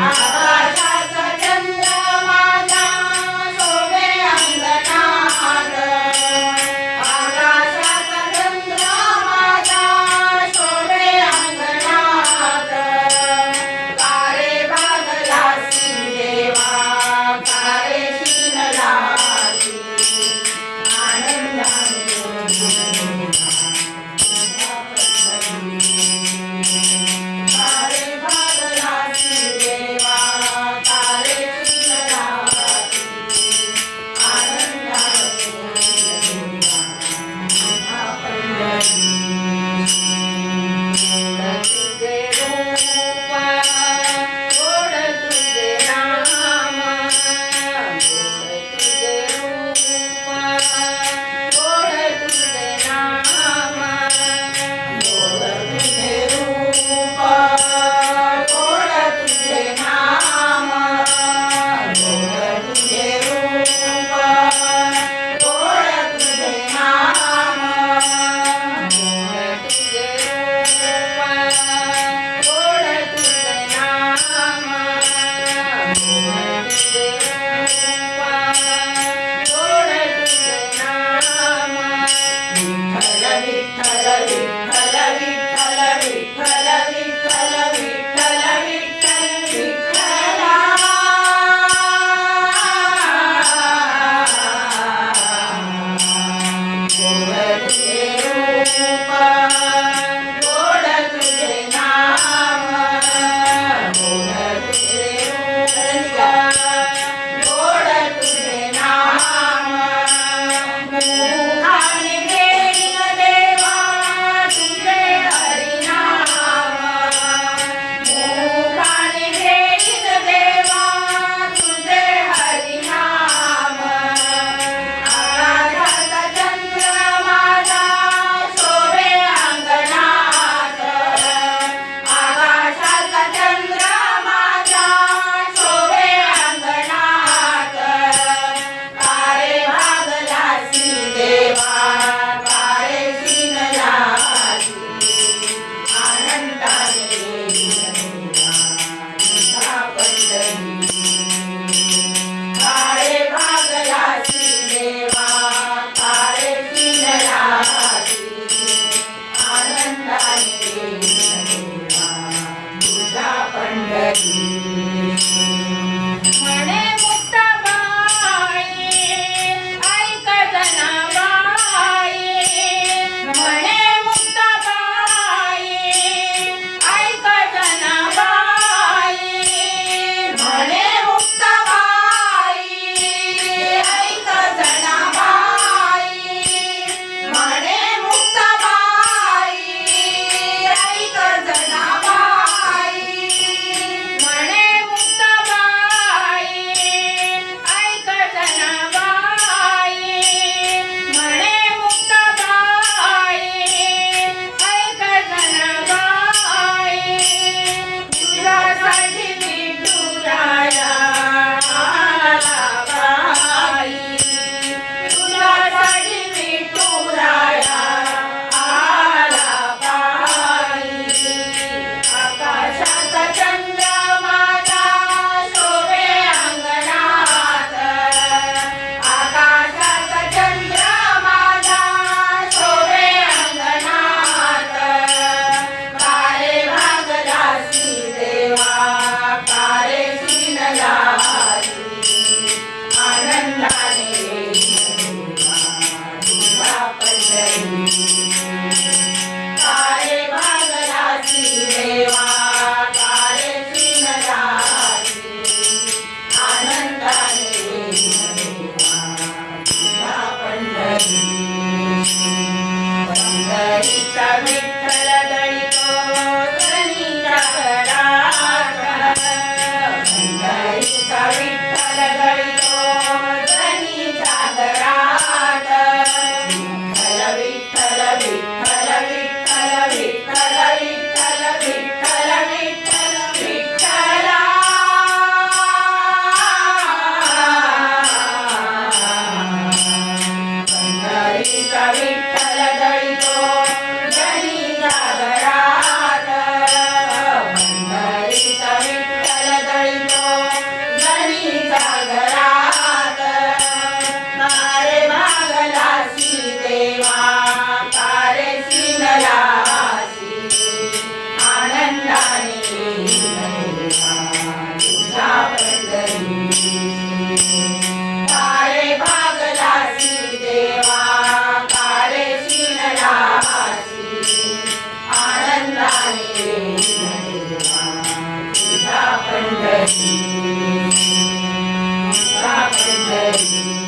आकाशाचा चंद्र माझा शोभे अंगणात, आकाशाचा चंद्र माझा शोभे अंगणात, कारे भागलासी देवा कारे शिनलासी, आनंदाने कारे भागलासी देवा कारे शिनलासी, आनंदाने तुझे रूप गोड तुझे नाम, गोड तुझे रूप गोड तुझे नाम, गोड तुझे रूप गोड तुझे नाम, गोड तुझे रूप गोड तुझे नाम, गोड तुझे रूप गोड तुझे नाम, गोड तुझे रूप गोड तुझे नाम, विठ्ठल विठ्ठल विठ्ठल विठ्ठल विठ्ठल विठ्ठल विठ्ठल विठ्ठल विठ्ठला, गोड तुझे रूप गोड तुझे नाम, गोड तुझे रूप गोड तुझे नाम, मुखाने घेईन देवा तुझे हरिनाम, मुखाने घेईन देवा तुझे हरिनाम, आकाशाचा चंद्र माझा शोभे अंगणात, आकाशाचा चंद्र माझा शोभे अंगणात, कारे भागलासी देवा कारे शिनलासी, आनंदाने तुझा पंढरी, कारे भागलासी देवा कारे शिनलासी, आनंदाने तुझा पंढरी, म्हणे मुक्ताबाई ऐक जनाबाई, म्हणे मुक्ताबाई ऐक जनाबाई, म्हणे मुक्ताबाई ऐक जनाबाई, म्हणे मुक्ताबाई ऐक जनाबाई, म्हणे मुक्ताबाई ऐक जनाबाई, म्हणे मुक्ताबाई ऐक जनाबाई, तुझ्यासाठी विठुराया आला बाई, तुझ्यासाठी विठुराया आला बाई, आकाशाचा चंद्र माझा शोभे अंगणात, आकाशाचा चंद्र माझा शोभे अंगणात, कारे भागलासी देवा कारे शिनलासी, आनंदाने तुझा पंढरी, कारे भागलासी देवा कारे शिनलासी, आनंदाने तुझा पंढरी, पंढरीचा विठ्ठल दळितो धनीच्या घरात, पंढरीचा विठ्ठल दळितो धनीच्या घरात, विठ्ठल विठ्ठल विठ्ठल विठ्ठल विठ्ठल विठ्ठल विठ्ठल विठ्ठला, पंढरीचा विठ्ठल दळितो धनीच्या पंढरी